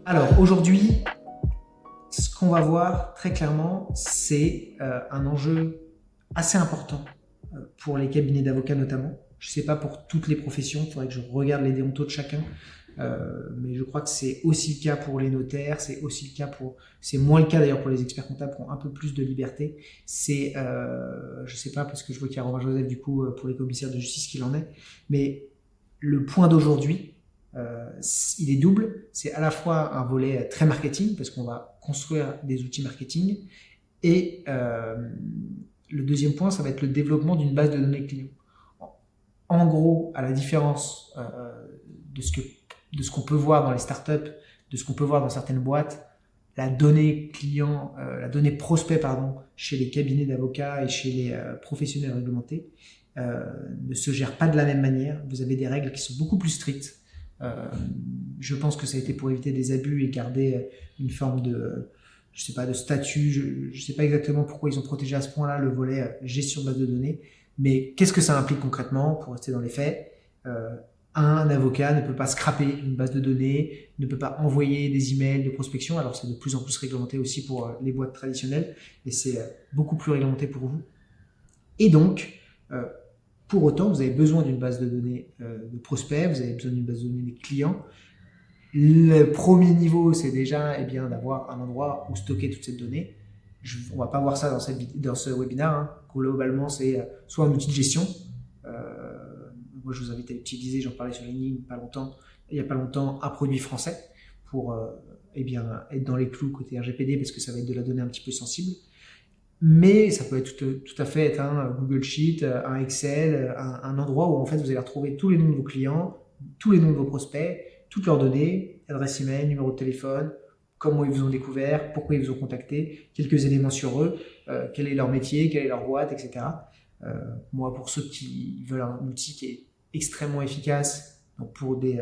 Alors aujourd'hui, ce qu'on va voir très clairement, c'est un enjeu assez important pour les cabinets d'avocats notamment. Je ne sais pas pour toutes les professions, il faudrait que je regarde les déontos de chacun, mais je crois que c'est aussi le cas pour les notaires, c'est moins le cas d'ailleurs pour les experts comptables qui ont un peu plus de liberté. Je ne sais pas parce que je vois qu'il y a Romain Joseph du coup pour les commissaires de justice qu'il en est, mais le point d'aujourd'hui, il est double. C'est à la fois un volet très marketing, parce qu'on va construire des outils marketing, et le deuxième point, ça va être le développement d'une base de données clients. En gros, à la différence de ce qu'on peut voir dans les startups, de ce qu'on peut voir dans certaines boîtes, la donnée client, la donnée prospect, pardon, chez les cabinets d'avocats et chez les professionnels réglementés, ne se gère pas de la même manière. Vous avez des règles qui sont beaucoup plus strictes. Je pense que ça a été pour éviter des abus et garder une forme de, je sais pas, de statut. Je sais pas exactement pourquoi ils ont protégé à ce point-là le volet gestion de base de données. Mais qu'est-ce que ça implique concrètement pour rester dans les faits? Un avocat ne peut pas scraper une base de données, ne peut pas envoyer des emails de prospection. Alors c'est de plus en plus réglementé aussi pour les boîtes traditionnelles, et c'est beaucoup plus réglementé pour vous. Et donc, pour autant, vous avez besoin d'une base de données de prospects, vous avez besoin d'une base de données de clients. Le premier niveau, c'est déjà d'avoir un endroit où stocker toutes ces données. On ne va pas voir ça dans ce webinaire. Hein. Globalement, c'est soit un outil de gestion. Moi, je vous invite à utiliser, j'en parlais sur LinkedIn il n'y a pas longtemps, un produit français pour être dans les clous côté RGPD, parce que ça va être de la donnée un petit peu sensible. Mais ça peut être tout à fait être un Google Sheet, un Excel, un endroit où en fait vous allez retrouver tous les noms de vos clients, tous les noms de vos prospects, toutes leurs données, adresse email, numéro de téléphone, comment ils vous ont découvert, pourquoi ils vous ont contacté, quelques éléments sur eux, quel est leur métier, quelle est leur boîte, etc. Moi, pour ceux qui veulent un outil qui est extrêmement efficace, donc pour des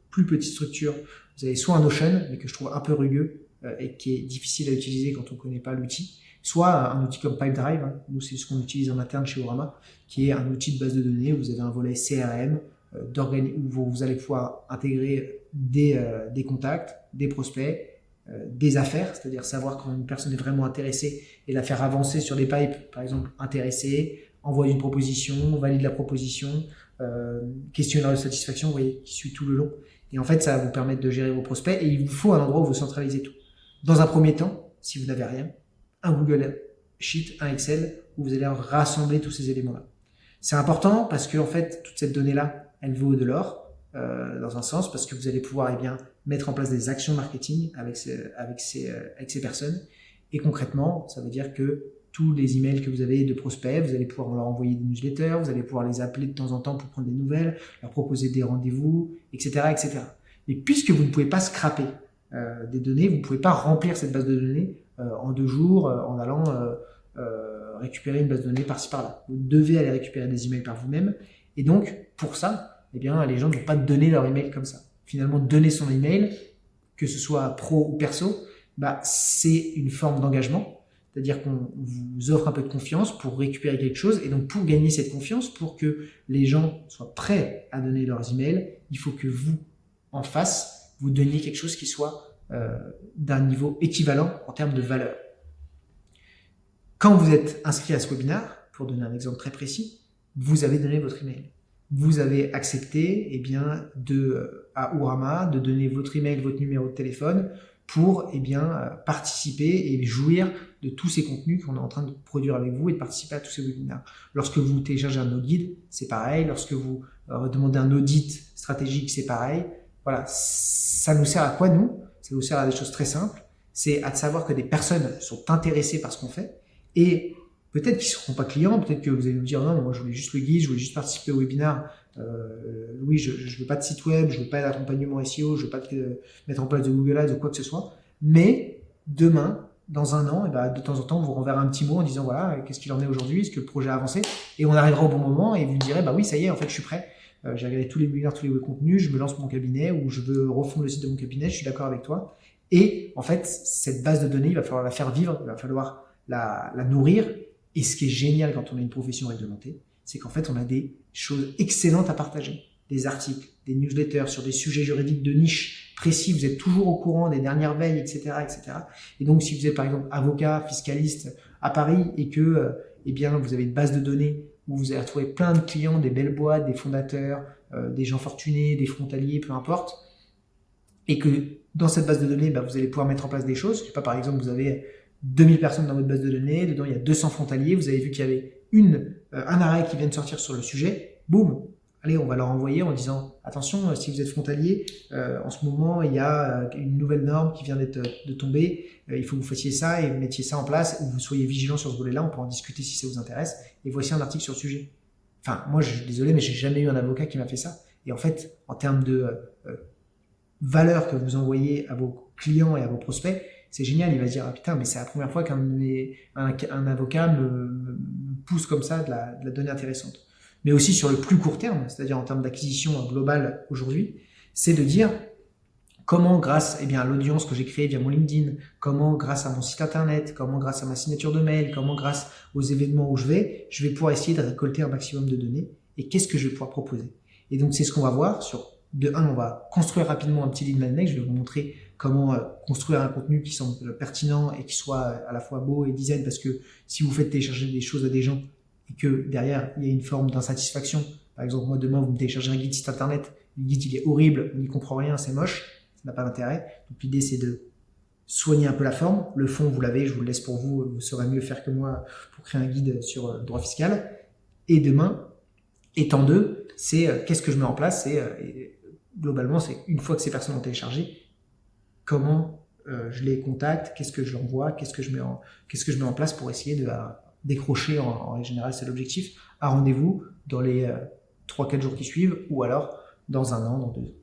plus petites structures, vous avez soit un Notion, mais que je trouve un peu rugueux et qui est difficile à utiliser quand on ne connaît pas l'outil, soit un outil comme Pipedrive. Hein. Nous, c'est ce qu'on utilise en interne chez Orama, qui est un outil de base de données où vous avez un volet CRM, où vous allez pouvoir intégrer des contacts, des prospects, des affaires, c'est-à-dire savoir quand une personne est vraiment intéressée et la faire avancer sur des pipes, par exemple intéressée, envoie une proposition, valide la proposition, questionnaire de satisfaction, vous voyez, qui suit tout le long. Et en fait, ça va vous permettre de gérer vos prospects, et il vous faut un endroit où vous centralisez tout. Dans un premier temps, si vous n'avez rien, un Google Sheet, un Excel, où vous allez rassembler tous ces éléments-là. C'est important parce que en fait, toute cette donnée-là, elle vaut de l'or, dans un sens, parce que vous allez pouvoir mettre en place des actions marketing avec ces personnes. Et concrètement, ça veut dire que tous les emails que vous avez de prospects, vous allez pouvoir leur envoyer des newsletters, vous allez pouvoir les appeler de temps en temps pour prendre des nouvelles, leur proposer des rendez-vous, etc., etc. Mais puisque vous ne pouvez pas scraper des données, vous ne pouvez pas remplir cette base de données en 2 jours en allant récupérer une base de données par-ci par-là. Vous devez aller récupérer des emails par vous-même. Et donc, pour ça, les gens ne vont pas donner leur email comme ça. Finalement, donner son email, que ce soit pro ou perso, c'est une forme d'engagement. C'est-à-dire qu'on vous offre un peu de confiance pour récupérer quelque chose. Et donc, pour gagner cette confiance, pour que les gens soient prêts à donner leurs emails, il faut que vous, en face, vous donniez quelque chose qui soit d'un niveau équivalent en termes de valeur. Quand vous êtes inscrit à ce webinaire, pour donner un exemple très précis, vous avez donné votre email. Vous avez accepté à Orama de donner votre email, votre numéro de téléphone pour participer et jouir de tous ces contenus qu'on est en train de produire avec vous et de participer à tous ces webinaires. Lorsque vous téléchargez un autre guide, c'est pareil. Lorsque vous demandez un audit stratégique, c'est pareil. Voilà, ça nous sert à quoi, nous? Ça nous sert à des choses très simples. C'est à savoir que des personnes sont intéressées par ce qu'on fait, et peut-être qu'ils ne seront pas clients, peut-être que vous allez nous dire non, moi je voulais juste le guide, je voulais juste participer au webinaire. Oui, je ne veux pas de site web, je ne veux pas d'accompagnement SEO, je ne veux pas mettre en place de Google Ads ou quoi que ce soit. Mais demain, dans 1 an, de temps en temps, on vous renverra un petit mot en disant voilà, qu'est-ce qu'il en est aujourd'hui, est-ce que le projet a avancé? Et on arrivera au bon moment et vous direz oui, ça y est, en fait, je suis prêt. J'ai regardé tous les webinaires, tous les contenus, je me lance mon cabinet ou je veux refondre le site de mon cabinet, je suis d'accord avec toi. Et en fait, cette base de données, il va falloir la faire vivre, il va falloir la nourrir. Et ce qui est génial quand on a une profession réglementée, c'est qu'en fait, on a des choses excellentes à partager. Des articles, des newsletters sur des sujets juridiques de niche précis, vous êtes toujours au courant des dernières veilles, etc., etc. Et donc, si vous êtes par exemple avocat, fiscaliste à Paris et que, eh bien, vous avez une base de données où vous allez retrouver plein de clients, des belles boîtes, des fondateurs, des gens fortunés, des frontaliers, peu importe, et que dans cette base de données, vous allez pouvoir mettre en place des choses. Je sais pas, par exemple, vous avez 2000 personnes dans votre base de données, dedans il y a 200 frontaliers, vous avez vu qu'il y avait un arrêt qui vient de sortir sur le sujet, boum, allez, on va leur envoyer en disant attention, si vous êtes frontalier, en ce moment il y a une nouvelle norme qui vient de tomber, il faut que vous fassiez ça et vous mettiez ça en place, ou vous soyez vigilant sur ce volet-là, on peut en discuter si ça vous intéresse, et voici un article sur le sujet. Enfin, moi je suis désolé, mais j'ai jamais eu un avocat qui m'a fait ça. Et en fait, en termes de valeur que vous envoyez à vos clients et à vos prospects, c'est génial, il va se dire, ah putain, mais c'est la première fois qu'un avocat me pousse comme ça de la donnée intéressante. Mais aussi sur le plus court terme, c'est-à-dire en termes d'acquisition globale aujourd'hui, c'est de dire comment, grâce à l'audience que j'ai créée via mon LinkedIn, comment, grâce à mon site internet, comment, grâce à ma signature de mail, comment, grâce aux événements où je vais pouvoir essayer de récolter un maximum de données et qu'est-ce que je vais pouvoir proposer. Et donc, c'est ce qu'on va voir on va construire rapidement un petit lead magnet. Je vais vous montrer comment construire un contenu qui semble pertinent et qui soit à la fois beau et design, parce que si vous faites télécharger des choses à des gens et que derrière il y a une forme d'insatisfaction, par exemple moi demain vous me téléchargez un guide site internet, le guide il est horrible, on n'y comprend rien, c'est moche, ça n'a pas d'intérêt. Donc l'idée c'est de soigner un peu la forme, le fond vous l'avez, je vous le laisse pour vous, vous saurez mieux faire que moi pour créer un guide sur le droit fiscal. Et demain, étant deux, c'est qu'est-ce que je mets en place, globalement c'est une fois que ces personnes ont téléchargé, comment je les contacte, qu'est-ce que je leur envoie, qu'est-ce que je mets en place pour essayer de décrocher, en règle générale c'est l'objectif, un rendez-vous dans les 3-4 jours qui suivent, ou alors dans 1 an, dans 2 ans.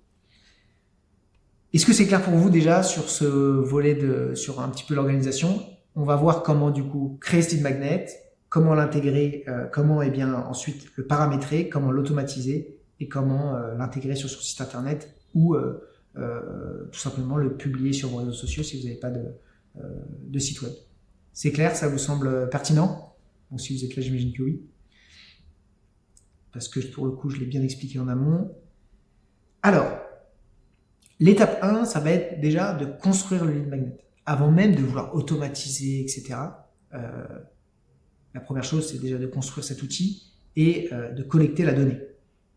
Est-ce que c'est clair pour vous déjà sur ce volet sur un petit peu l'organisation? On va voir comment du coup créer ce lead magnet, comment l'intégrer, comment ensuite le paramétrer, comment l'automatiser et comment l'intégrer sur son site internet ou tout simplement le publier sur vos réseaux sociaux si vous n'avez pas de site web. C'est clair? Ça vous semble pertinent? Bon, si vous êtes là, j'imagine que oui. Parce que pour le coup, je l'ai bien expliqué en amont. Alors, l'étape 1, ça va être déjà de construire le lead magnet. Avant même de vouloir automatiser, etc. La première chose, c'est déjà de construire cet outil et de collecter la donnée.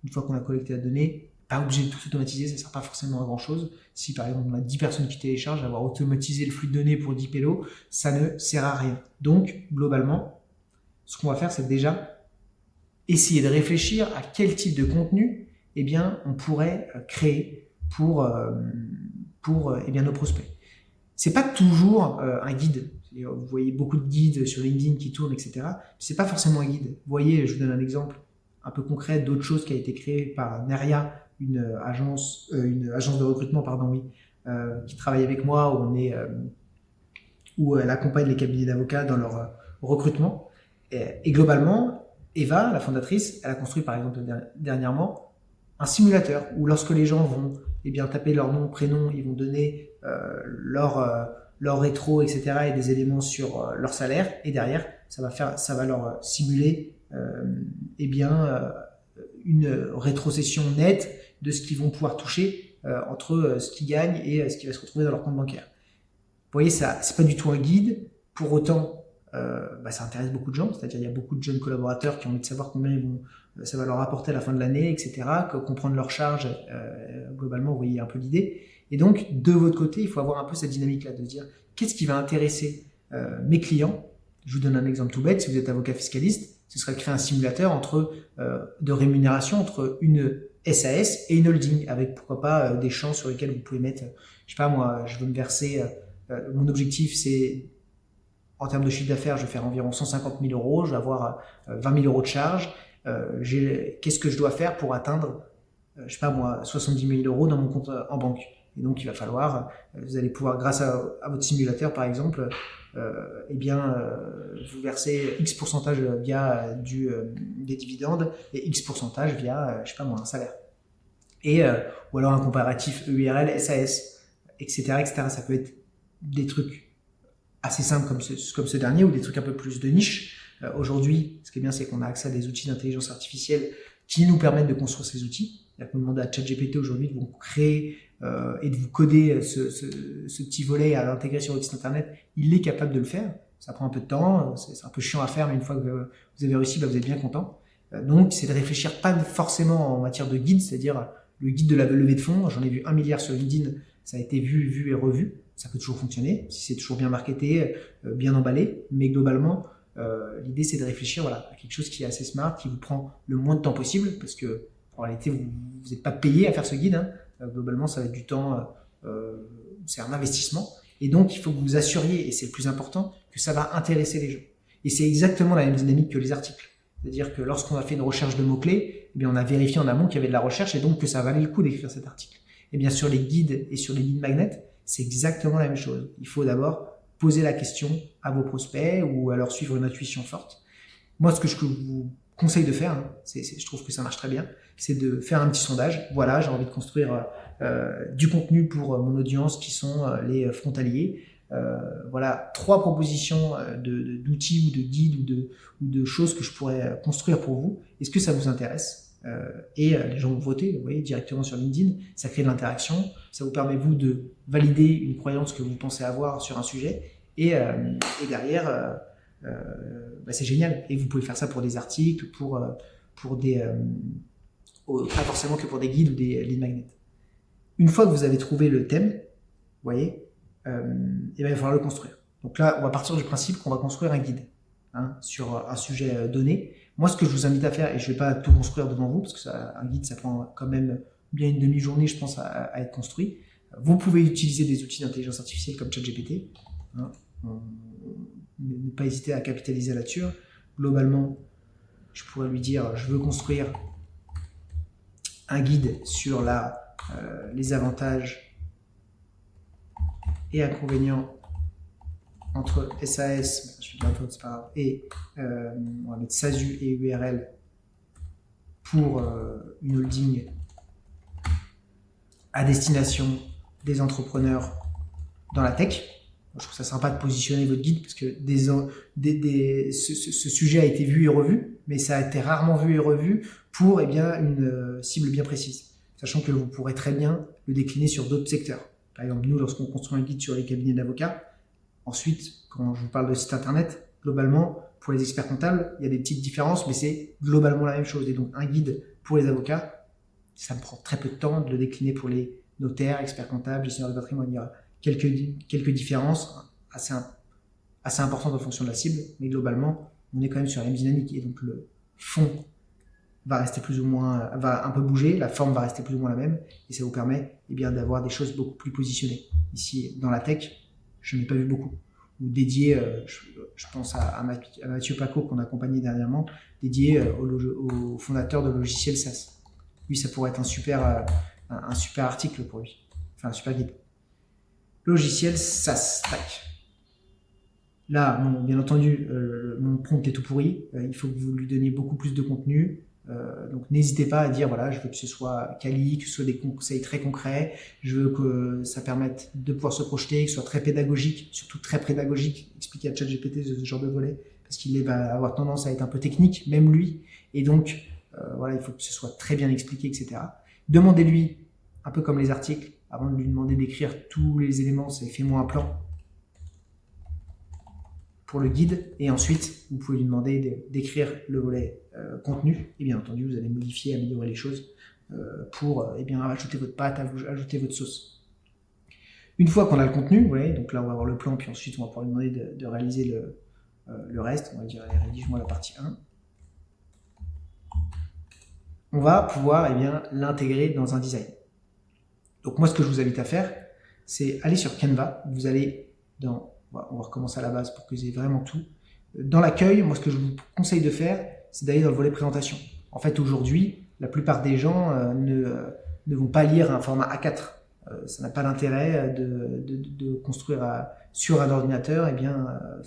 Une fois qu'on a collecté la donnée, pas obligé de tout automatiser, ça ne sert pas forcément à grand chose. Si par exemple on a 10 personnes qui téléchargent, avoir automatisé le flux de données pour 10 pélos, ça ne sert à rien. Donc, globalement, ce qu'on va faire, c'est déjà essayer de réfléchir à quel type de contenu on pourrait créer pour nos prospects. C'est pas toujours un guide. Vous voyez beaucoup de guides sur LinkedIn qui tournent, etc. C'est pas forcément un guide. Vous voyez, je vous donne un exemple un peu concret d'autre chose qui a été créée par Neria, une agence de recrutement, qui travaille avec moi, où elle accompagne les cabinets d'avocats dans leur recrutement. Et globalement, Eva, la fondatrice, elle a construit par exemple dernièrement un simulateur où lorsque les gens vont taper leur nom, prénom, ils vont donner leur rétro, etc. et des éléments sur leur salaire, et derrière ça va leur simuler une rétrocession nette de ce qu'ils vont pouvoir toucher entre ce qu'ils gagnent et ce qui va se retrouver dans leur compte bancaire. Vous voyez, ça, c'est pas du tout un guide. Pour autant, ça intéresse beaucoup de gens. C'est-à-dire, il y a beaucoup de jeunes collaborateurs qui ont envie de savoir combien ça va leur apporter à la fin de l'année, etc. Comprendre leurs charges, globalement, vous voyez un peu l'idée. Et donc, de votre côté, il faut avoir un peu cette dynamique-là, de se dire qu'est-ce qui va intéresser mes clients. Je vous donne un exemple tout bête. Si vous êtes avocat fiscaliste, ce serait de créer un simulateur de rémunération entre une SAS et une holding, avec pourquoi pas des champs sur lesquels vous pouvez mettre, je sais pas moi, je veux me verser, mon objectif c'est, en termes de chiffre d'affaires, je vais faire environ 150 000 euros, je vais avoir 20 000 euros de charge, qu'est-ce que je dois faire pour atteindre, je sais pas moi, 70 000 euros dans mon compte en banque. Et donc il va falloir, vous allez pouvoir, grâce à votre simulateur par exemple, vous versez X pourcentage via des dividendes et X pourcentage via, je sais pas moi, un salaire. Ou alors un comparatif EURL, SAS, etc., etc. Ça peut être des trucs assez simples comme ce dernier, ou des trucs un peu plus de niche. Aujourd'hui, ce qui est bien, c'est qu'on a accès à des outils d'intelligence artificielle qui nous permettent de construire ces outils. C'est-à-dire que vous demandez à ChatGPT aujourd'hui de vous créer et de vous coder ce petit volet à l'intégrer sur votre site internet. Il est capable de le faire. Ça prend un peu de temps, c'est un peu chiant à faire, mais une fois que vous avez réussi, vous êtes bien content. Donc, c'est de réfléchir pas forcément en matière de guide, c'est-à-dire le guide de la levée de fonds. J'en ai vu 1 milliard sur LinkedIn, ça a été vu et revu. Ça peut toujours fonctionner, si c'est toujours bien marketé, bien emballé, mais globalement, l'idée c'est de réfléchir à quelque chose qui est assez smart, qui vous prend le moins de temps possible, parce que en réalité vous n'êtes pas payé à faire ce guide, hein. Globalement ça va être du temps, c'est un investissement, et donc il faut que vous vous assuriez, et c'est le plus important, que ça va intéresser les gens. Et c'est exactement la même dynamique que les articles. C'est-à-dire que lorsqu'on a fait une recherche de mots-clés, eh bien on a vérifié en amont qu'il y avait de la recherche, et donc que ça valait le coup d'écrire cet article. Et bien sur les guides et sur les lead magnets, c'est exactement la même chose. Il faut d'abord poser la question à vos prospects ou alors suivre une intuition forte. Moi, ce que je vous conseille de faire, hein, je trouve que ça marche très bien, c'est de faire un petit sondage. Voilà, j'ai envie de construire du contenu pour mon audience qui sont les frontaliers. Voilà 3 propositions d'outils ou de guides ou de choses que je pourrais construire pour vous. Est-ce que ça vous intéresse ? Et les gens vont voter, vous voyez, directement sur LinkedIn, ça crée de l'interaction, ça vous permet vous de valider une croyance que vous pensez avoir sur un sujet, et derrière, c'est génial. Et vous pouvez faire ça pour des articles, pour des, pas forcément que pour des guides ou des lead magnets. Une fois que vous avez trouvé le thème, vous voyez, il va falloir le construire. Donc là, on va partir du principe qu'on va construire un guide sur un sujet donné. Moi, ce que je vous invite à faire, et je ne vais pas tout construire devant vous, parce que un guide, ça prend quand même bien une demi-journée, je pense, à être construit. Vous pouvez utiliser des outils d'intelligence artificielle comme ChatGPT. Ne pas hésiter à capitaliser là-dessus. Globalement, je pourrais lui dire, je veux construire un guide sur les avantages et inconvénients entre SAS, et on va mettre SASU et URL pour une holding à destination des entrepreneurs dans la tech. Je trouve ça sympa de positionner votre guide parce que ce sujet a été vu et revu, mais ça a été rarement vu et revu pour une cible bien précise. Sachant que vous pourrez très bien le décliner sur d'autres secteurs. Par exemple, nous, lorsqu'on construit un guide sur les cabinets d'avocats, ensuite, quand je vous parle de site internet, globalement, pour les experts comptables, il y a des petites différences, mais c'est globalement la même chose. Et donc, un guide pour les avocats, ça me prend très peu de temps de le décliner pour les notaires, experts comptables, gestionnaires de patrimoine. Il y a quelques différences assez importantes en fonction de la cible, mais globalement, on est quand même sur la même dynamique. Et donc, le fond va rester plus ou moins, va un peu bouger, la forme va rester plus ou moins la même, et ça vous permet d'avoir des choses beaucoup plus positionnées. Ici, dans la tech, je n'ai pas vu beaucoup. Ou dédié, je pense à Mathieu Paco qu'on a accompagné dernièrement, dédié au fondateur de logiciel SaaS. Lui, ça pourrait être un super article pour lui. Enfin, un super guide. Logiciel SaaS, tac. Là, bien entendu, mon prompt est tout pourri. Il faut que vous lui donniez beaucoup plus de contenu. Donc n'hésitez pas à dire voilà, je veux que ce soit quali, que ce soit des conseils très concrets, je veux que ça permette de pouvoir se projeter, que ce soit très pédagogique, surtout très pédagogique, expliquer à ChatGPT ce genre de volet, parce qu'il va avoir tendance à être un peu technique, même lui, et donc il faut que ce soit très bien expliqué, etc. Demandez-lui, un peu comme les articles, avant de lui demander d'écrire tous les éléments, c'est fais-moi un plan pour le guide, et ensuite vous pouvez lui demander d'écrire le volet contenu, et bien entendu vous allez modifier, améliorer les choses pour ajouter votre patte, ajouter votre sauce. Une fois qu'on a le contenu, vous voyez, donc là on va avoir le plan, puis ensuite on va pouvoir lui demander de réaliser le reste. On va dire allez, rédige-moi la partie 1. On va pouvoir l'intégrer dans un design. Donc moi ce que je vous invite à faire, c'est aller sur Canva, vous allez on va recommencer à la base pour que vous ayez vraiment tout. Dans l'accueil, moi ce que je vous conseille de faire, c'est d'aller dans le volet présentation. En fait, aujourd'hui, la plupart des gens ne vont pas lire un format A4. Ça n'a pas d'intérêt de construire sur un ordinateur.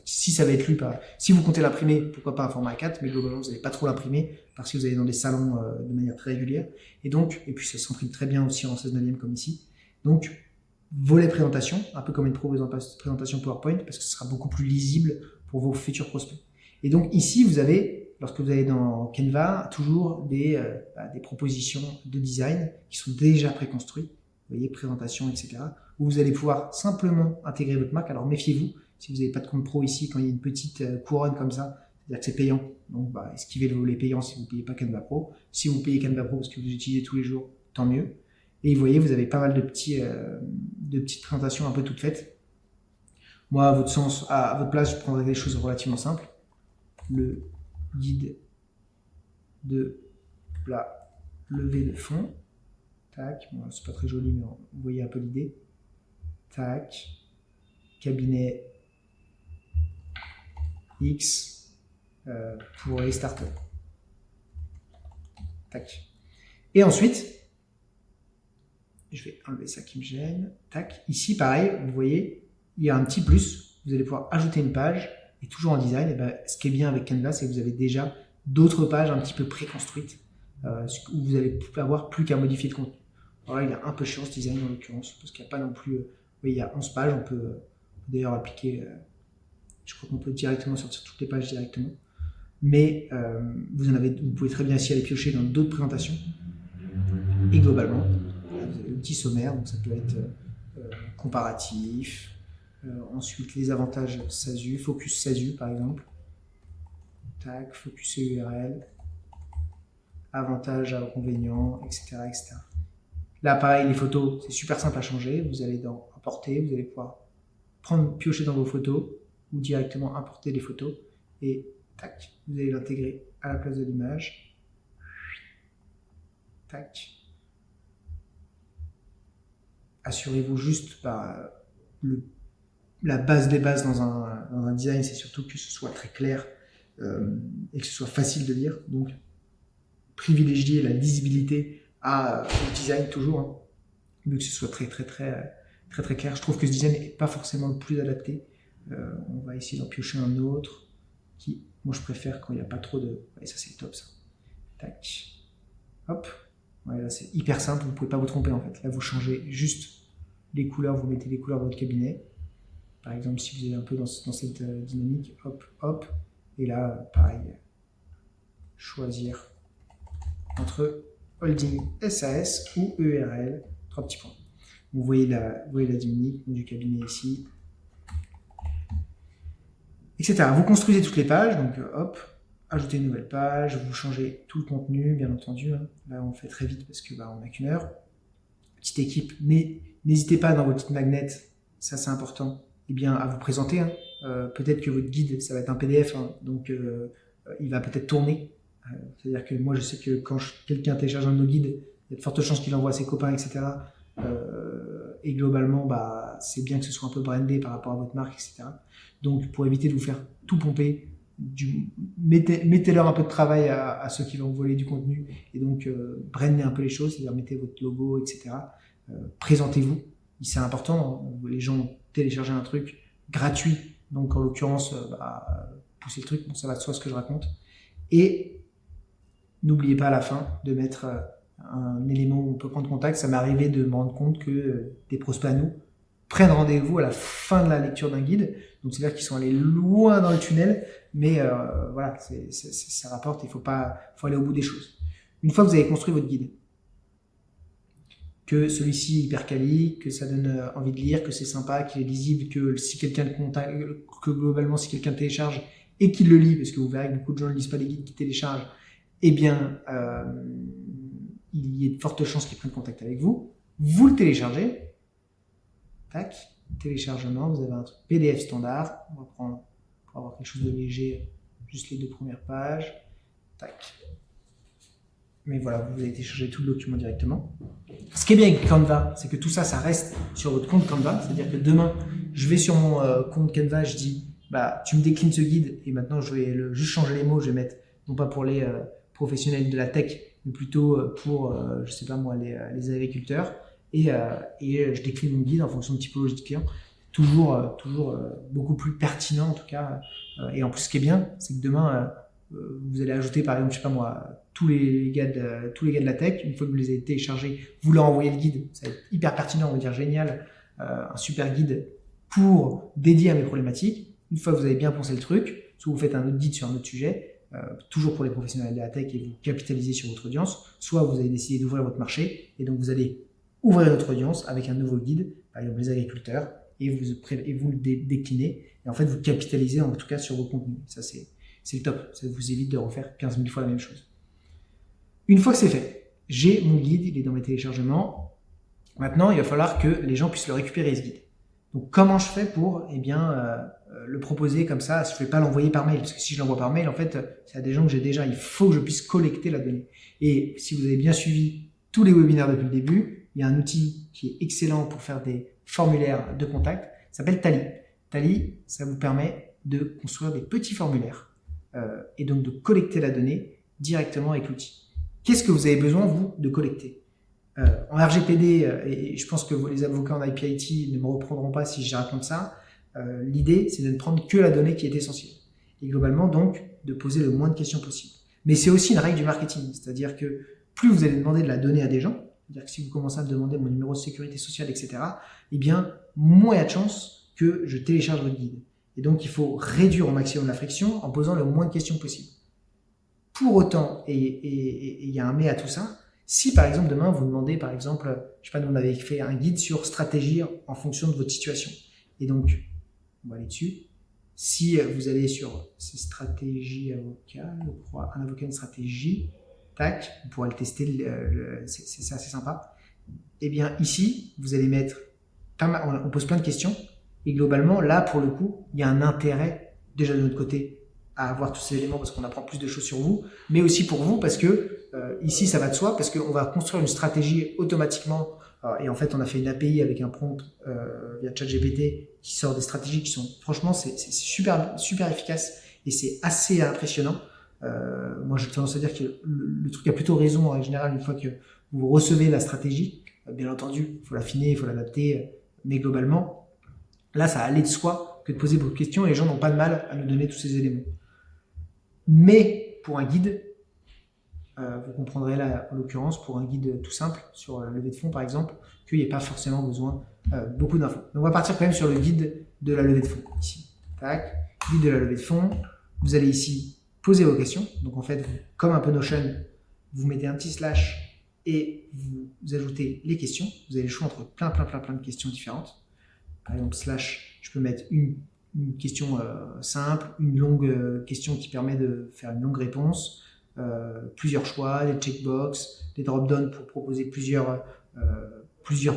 Si ça va être lu si vous comptez l'imprimer, pourquoi pas un format A4, mais globalement, vous n'allez pas trop l'imprimer parce que vous allez dans des salons de manière très régulière. Et puis ça s'imprime très bien aussi en 16/9 comme ici. Donc, volet présentation, un peu comme une présentation PowerPoint, parce que ce sera beaucoup plus lisible pour vos futurs prospects. Et donc ici, vous avez lorsque vous allez dans Canva, toujours des propositions de design qui sont déjà préconstruites, vous voyez, présentation, etc., où vous allez pouvoir simplement intégrer votre marque. Alors méfiez-vous, si vous n'avez pas de compte pro ici, quand il y a une petite couronne comme ça, c'est-à-dire que c'est payant, donc esquivez le volet payant si vous ne payez pas Canva Pro. Si vous payez Canva Pro parce que vous utilisez tous les jours, tant mieux. Et vous voyez, vous avez pas mal de petites présentations un peu toutes faites. Moi, à votre place, je prendrais des choses relativement simples. Le guide de la levée de fonds. Tac, bon, c'est pas très joli, mais vous voyez un peu l'idée. Tac, cabinet X pour les startups. Tac. Et ensuite, je vais enlever ça qui me gêne. Tac. Ici, pareil, vous voyez, il y a un petit plus. Vous allez pouvoir ajouter une page et toujours en design. Et ce qui est bien avec Canva, c'est que vous avez déjà d'autres pages un petit peu préconstruites où vous allez avoir plus qu'à modifier le contenu. Alors là, il est un peu chiant ce design en l'occurrence parce qu'il n'y a pas non plus. Oui, il y a 11 pages. On peut d'ailleurs appliquer. Je crois qu'on peut directement sortir toutes les pages directement. Mais vous pouvez très bien ici aller piocher dans d'autres présentations. Et globalement, vous avez le petit sommaire, donc ça peut être comparatif. Ensuite, les avantages SASU, focus SASU par exemple. Tac, focus URL. Avantages, inconvénients, etc., etc. Là, pareil, les photos, c'est super simple à changer. Vous allez dans Importer, vous allez pouvoir piocher dans vos photos ou directement importer les photos et tac, vous allez l'intégrer à la place de l'image. Tac. Assurez-vous juste la base des bases dans un design, c'est surtout que ce soit très clair et que ce soit facile de lire. Donc, privilégier la lisibilité au design toujours, hein, mais que ce soit très clair. Je trouve que ce design n'est pas forcément le plus adapté. On va essayer d'en piocher un autre qui, moi, je préfère quand il n'y a pas trop de... Ouais, ça, c'est top, ça. Tac. Hop. Ouais, là, c'est hyper simple. Vous ne pouvez pas vous tromper, en fait. Là, vous changez juste les couleurs. Vous mettez les couleurs de votre cabinet. Par exemple, si vous êtes un peu dans cette dynamique, hop, hop. Et là, pareil, choisir entre holding SAS ou EURL. 3 petits points. Vous voyez la dynamique du cabinet ici, etc. Vous construisez toutes les pages, donc hop, ajoutez une nouvelle page, vous changez tout le contenu, bien entendu. Hein. Là, on fait très vite parce que on n'a qu'une heure. Petite équipe, mais n'hésitez pas dans votre petite magnette, ça c'est important, à vous présenter. Hein. Peut-être que votre guide, ça va être un PDF, hein, donc il va peut-être tourner. C'est-à-dire que moi, je sais que quand quelqu'un télécharge un de nos guides, il y a de fortes chances qu'il l'envoie à ses copains, etc. Et globalement, c'est bien que ce soit un peu brandé par rapport à votre marque, etc. Donc, pour éviter de vous faire tout pomper, mettez-leur un peu de travail à ceux qui vont voler du contenu et donc brandez un peu les choses, c'est-à-dire mettez votre logo, etc. Présentez-vous. C'est important, les gens ont téléchargé un truc gratuit, donc en l'occurrence, poussez le truc, bon, ça va de soi ce que je raconte. Et n'oubliez pas à la fin de mettre un élément où on peut prendre contact. Ça m'est arrivé de me rendre compte que des prospects à nous prennent rendez-vous à la fin de la lecture d'un guide. Donc c'est-à-dire qu'ils sont allés loin dans le tunnel, mais voilà, ça rapporte, il faut aller au bout des choses. Une fois que vous avez construit votre guide, que celui-ci est hyper quali, que ça donne envie de lire, que c'est sympa, qu'il est lisible, que si quelqu'un le contacte, que globalement si quelqu'un télécharge et qu'il le lit, parce que vous verrez que beaucoup de gens ne lisent pas les guides qui téléchargent, eh bien, il y a de fortes chances qu'ils prennent contact avec vous. Vous le téléchargez. Tac, téléchargement, vous avez un truc PDF standard. On va prendre, pour avoir quelque chose de léger, juste les 2 premières pages. Tac. Mais voilà, vous allez télécharger tout le document directement. Ce qui est bien avec Canva, c'est que tout ça, ça reste sur votre compte Canva. C'est-à-dire que demain, je vais sur mon compte Canva, je dis, tu me déclines ce guide et maintenant, je vais juste changer les mots. Je vais mettre, non pas pour les professionnels de la tech, mais plutôt pour, je sais pas moi, les agriculteurs. Et je décline mon guide en fonction de typologie de client. Toujours beaucoup plus pertinent en tout cas. Et en plus, ce qui est bien, c'est que demain, vous allez ajouter par exemple, je sais pas moi, tous les gars de la tech. Une fois que vous les avez téléchargés, vous leur envoyez le guide. Ça va être hyper pertinent, on va dire génial, un super guide dédié à mes problématiques. Une fois que vous avez bien pensé le truc, soit vous faites un autre guide sur un autre sujet, toujours pour les professionnels de la tech, et vous capitalisez sur votre audience, soit vous avez décidé d'ouvrir votre marché, et donc vous allez ouvrir votre audience avec un nouveau guide, par exemple les agriculteurs, et vous le déclinez, et en fait vous capitalisez en tout cas sur vos contenus. Ça c'est le top, ça vous évite de refaire 15 000 fois la même chose. Une fois que c'est fait, j'ai mon guide, il est dans mes téléchargements. Maintenant, il va falloir que les gens puissent le récupérer, ce guide. Donc comment je fais pour le proposer comme ça? Je ne vais pas l'envoyer par mail, parce que si je l'envoie par mail, en fait, c'est à des gens que j'ai déjà. Il faut que je puisse collecter la donnée. Et si vous avez bien suivi tous les webinaires depuis le début, il y a un outil qui est excellent pour faire des formulaires de contact, ça s'appelle Tally. Tally, ça vous permet de construire des petits formulaires et donc de collecter la donnée directement avec l'outil. Qu'est-ce que vous avez besoin, vous, de collecter? En RGPD, et je pense que les avocats en IP-IT ne me reprendront pas si je raconte ça, l'idée, c'est de ne prendre que la donnée qui est essentielle. Et globalement, donc, de poser le moins de questions possible. Mais c'est aussi une règle du marketing, c'est-à-dire que plus vous allez demander de la donnée à des gens, c'est-à-dire que si vous commencez à me demander mon numéro de sécurité sociale, etc., eh bien, moins il y a de chances que je télécharge votre guide. Et donc, il faut réduire au maximum la friction en posant le moins de questions possible. Pour autant, et il y a un mais à tout ça, si par exemple demain vous demandez par exemple, je sais pas, nous on avait fait un guide sur stratégie en fonction de votre situation. Et donc, on va aller dessus. Si vous allez sur ces stratégies avocat, je crois, un avocat, une stratégie, tac, vous pourrez le tester, c'est assez sympa. Eh bien ici, vous allez mettre, on pose plein de questions, et globalement, là pour le coup, il y a un intérêt déjà de notre côté à avoir tous ces éléments parce qu'on apprend plus de choses sur vous, mais aussi pour vous parce que ici ça va de soi, parce qu'on va construire une stratégie automatiquement, et en fait on a fait une API avec un prompt via ChatGPT qui sort des stratégies qui sont, franchement c'est super efficace et c'est assez impressionnant. Moi j'ai tendance à dire que le truc a plutôt raison en général une fois que vous recevez la stratégie. Bien entendu, il faut l'affiner, il faut l'adapter, mais globalement, là ça allait de soi que de poser beaucoup de questions et les gens n'ont pas de mal à nous donner tous ces éléments. Mais pour un guide, vous comprendrez là, en l'occurrence, pour un guide tout simple sur la levée de fonds par exemple, qu'il n'y ait pas forcément besoin beaucoup d'infos. Donc on va partir quand même sur le guide de la levée de fonds. Ici, tac, guide de la levée de fonds. Vous allez ici poser vos questions. Donc en fait, comme un peu Notion, vous mettez un petit slash et vous ajoutez les questions. Vous avez le choix entre plein de questions différentes. Par exemple, slash, je peux mettre une question simple, une longue question qui permet de faire une longue réponse, plusieurs choix, des checkbox, des drop-down pour proposer plusieurs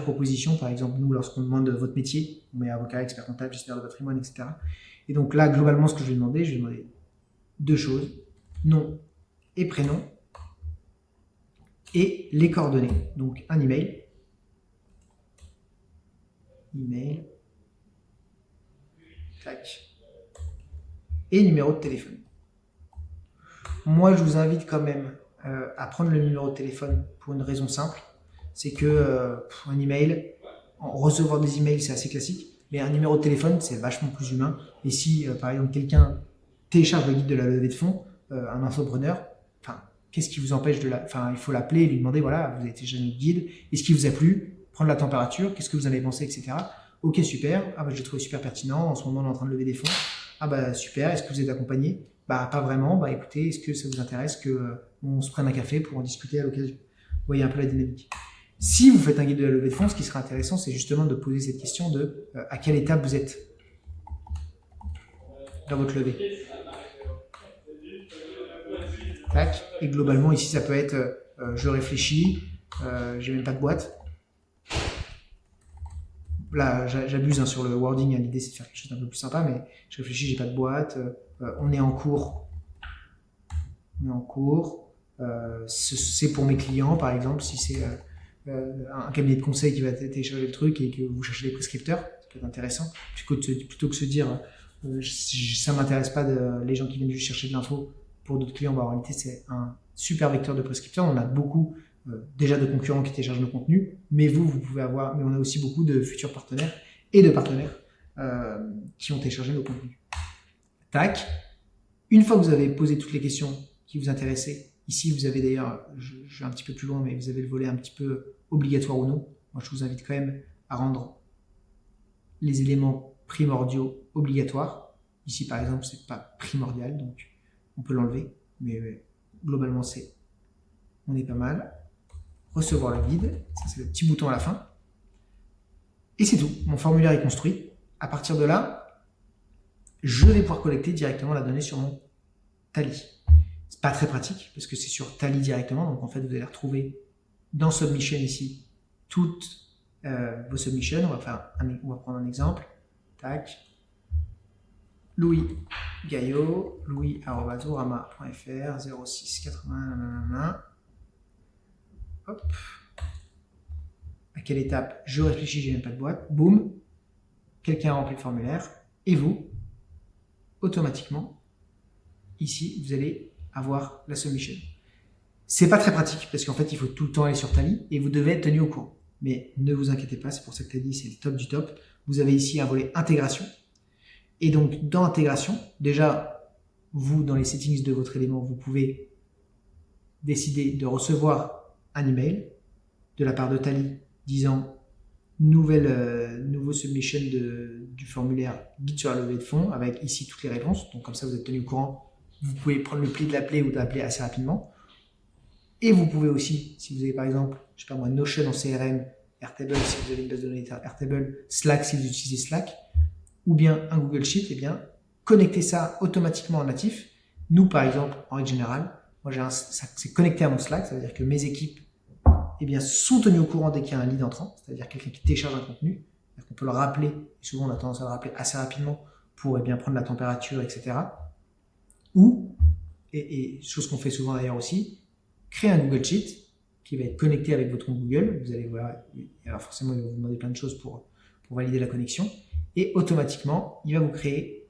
propositions. Par exemple, nous, lorsqu'on demande votre métier, on met avocat, expert comptable, gestionnaire de patrimoine, etc. Et donc là, globalement, ce que je vais demander deux choses, nom et prénom, et les coordonnées. Donc un email, tac, et numéro de téléphone. Moi, je vous invite quand même à prendre le numéro de téléphone pour une raison simple, c'est que un email, recevoir des emails, c'est assez classique, mais un numéro de téléphone, c'est vachement plus humain. Et si, par exemple, quelqu'un télécharge le guide de la levée de fonds, un infopreneur, qu'est-ce qui vous empêche de il faut l'appeler et lui demander, voilà, vous avez téléchargé notre guide, est-ce qu'il vous a plu, prendre la température, qu'est-ce que vous en avez pensé, etc. Ok, super, je l'ai trouvé super pertinent, en ce moment on est en train de lever des fonds, super, est-ce que vous êtes accompagné? Pas vraiment, écoutez, est-ce que ça vous intéresse qu'on se prenne un café pour en discuter à l'occasion? Vous voyez un peu la dynamique. Si vous faites un guide de la levée de fonds, ce qui serait intéressant, c'est justement de poser cette question de à quelle étape vous êtes dans votre levée. Tac. Et globalement, ici, ça peut être je réfléchis, j'ai même pas de boîte. Là, j'abuse sur le wording, l'idée c'est de faire quelque chose d'un peu plus sympa, mais je réfléchis, j'ai pas de boîte, on est en cours. C'est pour mes clients, par exemple, si c'est un cabinet de conseil qui va télécharger le truc et que vous cherchez des prescripteurs, ça peut être intéressant. Plutôt que se dire ça m'intéresse pas les gens qui viennent juste chercher de l'info pour d'autres clients, en réalité c'est un super vecteur de prescripteurs. On a beaucoup déjà de concurrents qui téléchargent nos contenus, mais vous pouvez avoir, mais on a aussi beaucoup de futurs partenaires et de partenaires qui ont téléchargé nos contenus. Tac. Une fois que vous avez posé toutes les questions qui vous intéressaient, ici vous avez d'ailleurs, je vais un petit peu plus loin, mais vous avez le volet un petit peu obligatoire ou non. Moi je vous invite quand même à rendre les éléments primordiaux obligatoires. Ici par exemple c'est pas primordial, donc on peut l'enlever. mais globalement, on est pas mal. Recevoir le guide, ça c'est le petit bouton à la fin. Et c'est tout, mon formulaire est construit. À partir de là, je vais pouvoir collecter directement la donnée sur mon Tally. C'est pas très pratique parce que c'est sur Tally directement, donc en fait vous allez retrouver dans Submission ici toutes vos submissions. On va prendre un exemple. Tac. Louis Gaillot, louis@orama.fr 06 80 Hop. À quelle étape je réfléchis, j'ai même pas de boîte. Boum. Quelqu'un a rempli le formulaire. Et vous, automatiquement, ici, vous allez avoir la submission. C'est pas très pratique parce qu'en fait, il faut tout le temps aller sur Tally et vous devez être tenu au courant. Mais ne vous inquiétez pas, c'est pour ça que Tally, c'est le top du top. Vous avez ici un volet intégration. Et donc, dans intégration, déjà, vous, dans les settings de votre élément, vous pouvez décider de recevoir un email de la part de Tally disant nouveau submission du formulaire guide sur la levée de fonds avec ici toutes les réponses. Donc, comme ça, vous êtes tenu au courant. Vous pouvez prendre le pli de l'appeler ou de l'appeler assez rapidement. Et vous pouvez aussi, si vous avez par exemple, je sais pas moi, Notion en CRM, Airtable si vous avez une base de données Airtable, Slack si vous utilisez Slack, ou bien un Google Sheet, eh bien, connecter ça automatiquement en natif. Nous, par exemple, en règle générale, moi, c'est connecté à mon Slack, ça veut dire que mes équipes, eh bien, sont tenues au courant dès qu'il y a un lead entrant, c'est-à-dire quelqu'un qui télécharge un contenu, on peut le rappeler, et souvent on a tendance à le rappeler assez rapidement pour eh bien, prendre la température, etc. Ou, et chose qu'on fait souvent d'ailleurs aussi, créer un Google Sheet qui va être connecté avec votre compte Google. Vous allez voir, alors forcément, il va vous demander plein de choses pour valider la connexion. Et automatiquement, il va vous créer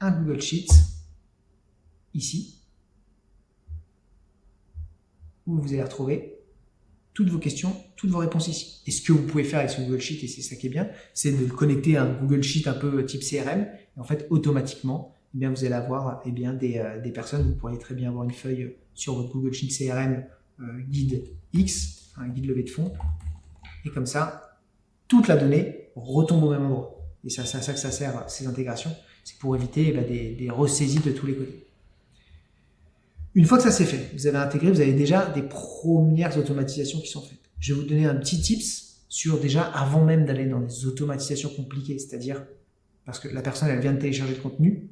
un Google Sheet ici, où vous allez retrouver toutes vos questions, toutes vos réponses ici. Et ce que vous pouvez faire avec ce Google Sheet, et c'est ça qui est bien, c'est de le connecter à un Google Sheet un peu type CRM. Et en fait, automatiquement, eh bien, vous allez avoir eh bien, des personnes. Vous pourriez très bien avoir une feuille sur votre Google Sheet CRM guide X, un guide levée de fonds. Et comme ça, toute la donnée retombe au même endroit. Et c'est à ça que ça sert, ces intégrations. C'est pour éviter des ressaisies de tous les côtés. Une fois que ça c'est fait, vous avez intégré, vous avez déjà des premières automatisations qui sont faites. Je vais vous donner un petit tips sur déjà avant même d'aller dans des automatisations compliquées, c'est-à-dire parce que la personne elle vient de télécharger le contenu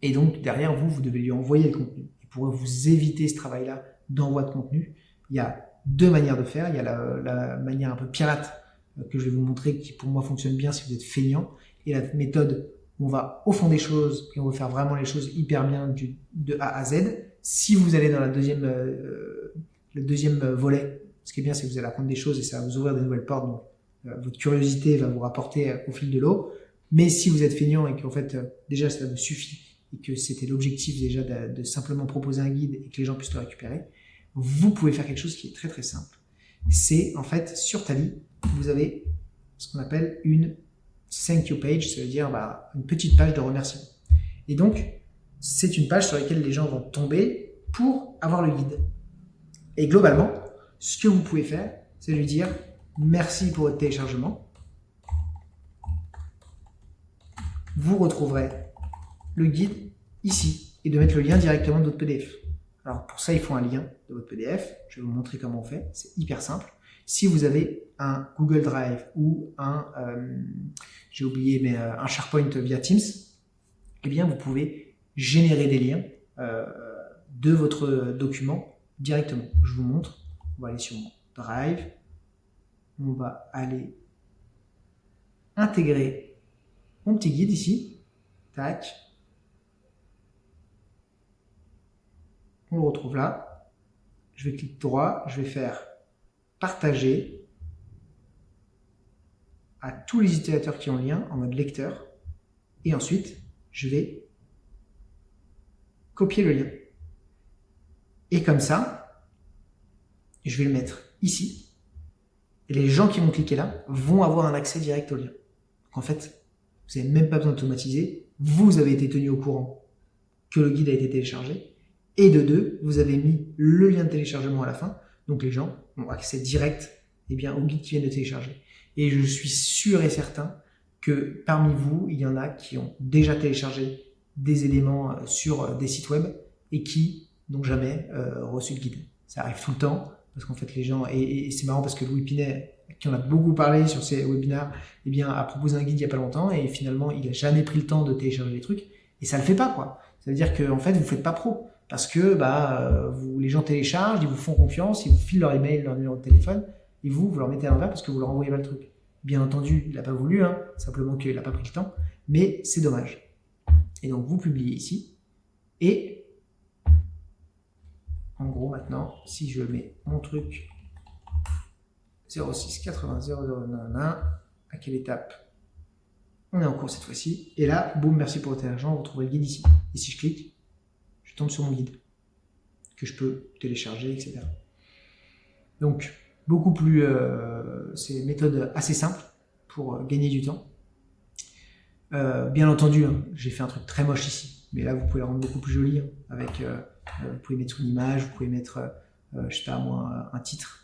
et donc derrière vous devez lui envoyer le contenu. Et pour vous éviter ce travail-là d'envoi de contenu, il y a deux manières de faire. Il y a la manière un peu pirate que je vais vous montrer qui pour moi fonctionne bien si vous êtes feignant et la méthode où on va au fond des choses et on va faire vraiment les choses hyper bien de A à Z. Si vous allez dans le deuxième volet, ce qui est bien, c'est que vous allez apprendre des choses et ça va vous ouvrir des nouvelles portes. Donc, votre curiosité va vous rapporter au fil de l'eau. Mais si vous êtes feignant et qu'en fait, déjà, ça vous suffit et que c'était l'objectif déjà de simplement proposer un guide et que les gens puissent le récupérer, vous pouvez faire quelque chose qui est très très simple. C'est en fait, sur Tally, vous avez ce qu'on appelle une thank you page, ça veut dire une petite page de remerciement. Et donc, c'est une page sur laquelle les gens vont tomber pour avoir le guide. Et globalement, ce que vous pouvez faire, c'est lui dire merci pour votre téléchargement. Vous retrouverez le guide ici et de mettre le lien directement de votre PDF. Alors pour ça, il faut un lien de votre PDF. Je vais vous montrer comment on fait. C'est hyper simple. Si vous avez un Google Drive ou un SharePoint via Teams, eh bien vous pouvez générer des liens de votre document directement. Je vous montre. On va aller sur mon Drive. On va aller intégrer mon petit guide ici. Tac. On le retrouve là. Je vais cliquer droit. Je vais faire partager à tous les utilisateurs qui ont le lien en mode lecteur. Et ensuite, je vais copier le lien. Et comme ça, je vais le mettre ici. Et les gens qui vont cliquer là vont avoir un accès direct au lien. Donc en fait, vous n'avez même pas besoin d'automatiser. Vous avez été tenu au courant que le guide a été téléchargé. Et de deux, vous avez mis le lien de téléchargement à la fin. Donc les gens ont accès direct au guide qui vient de télécharger. Et je suis sûr et certain que parmi vous, il y en a qui ont déjà téléchargé des éléments sur des sites web et qui n'ont jamais reçu de guide. Ça arrive tout le temps, parce qu'en fait les gens, et c'est marrant parce que Louis Pinet, qui en a beaucoup parlé sur ses webinaires, eh bien, a proposé un guide il n'y a pas longtemps, et finalement il n'a jamais pris le temps de télécharger les trucs, et ça le fait pas, quoi. Ça veut dire que en fait vous faites pas pro, parce que les gens téléchargent, ils vous font confiance, ils vous filent leur email, leur numéro de téléphone, et vous leur mettez à l'envers parce que vous leur envoyez pas le truc. Bien entendu, il n'a pas voulu, hein, simplement qu'il n'a pas pris le temps, mais c'est dommage. Et donc vous publiez ici, et en gros maintenant, si je mets mon truc 06 80 00 à quelle étape on est en cours cette fois-ci, et là, boum, merci pour votre argent, vous trouvez le guide ici. Et si je clique, je tombe sur mon guide, que je peux télécharger, etc. Donc, beaucoup plus, c'est une méthode assez simple pour gagner du temps. Bien entendu, hein, j'ai fait un truc très moche ici, mais là vous pouvez le rendre beaucoup plus joli, hein, avec, vous pouvez mettre une image, vous pouvez mettre, je sais pas moi, un titre,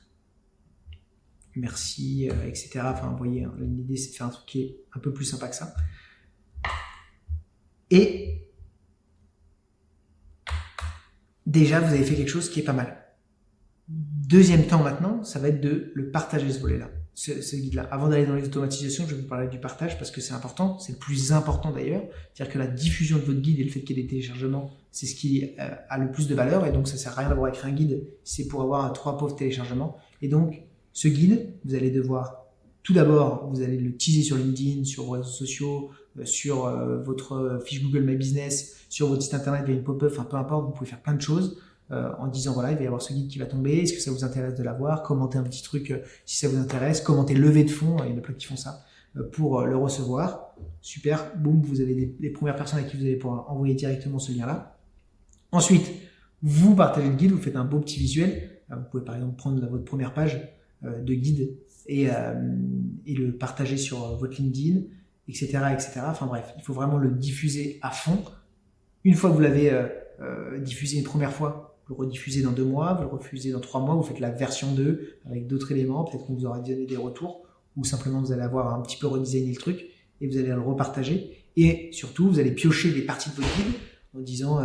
merci, etc. Enfin, vous voyez, hein, l'idée c'est de faire un truc qui est un peu plus sympa que ça. Et déjà, vous avez fait quelque chose qui est pas mal. Deuxième temps maintenant, ça va être de le partager, ce volet-là, ce guide-là. Avant d'aller dans les automatisations, je vais vous parler du partage parce que c'est important, c'est le plus important d'ailleurs. C'est-à-dire que la diffusion de votre guide et le fait qu'il y ait des téléchargements, c'est ce qui a le plus de valeur, et donc ça sert à rien d'avoir écrit un guide, c'est pour avoir 3 pauvres téléchargements. Et donc, ce guide, vous allez devoir, tout d'abord, vous allez le teaser sur LinkedIn, sur vos réseaux sociaux, sur votre fiche Google My Business, sur votre site internet via une pop-up, enfin peu importe, vous pouvez faire plein de choses. En disant voilà, il va y avoir ce guide qui va tomber, est-ce que ça vous intéresse de l'avoir, commentez un petit truc si ça vous intéresse, commentez levée de fonds, il y en a plein qui font ça, pour le recevoir. Super, boum, vous avez les premières personnes à qui vous allez pouvoir envoyer directement ce lien-là. Ensuite, vous partagez le guide, vous faites un beau petit visuel. Vous pouvez par exemple prendre votre première page de guide et le partager sur votre LinkedIn, etc., etc. Enfin bref, il faut vraiment le diffuser à fond. Une fois que vous l'avez diffusé une première fois, vous le rediffusez dans 2 mois, vous le refusez dans 3 mois, vous faites la version 2 avec d'autres éléments, peut-être qu'on vous aura donné des retours, ou simplement vous allez avoir un petit peu redesigné le truc, et vous allez le repartager, et surtout vous allez piocher des parties de votre guide en disant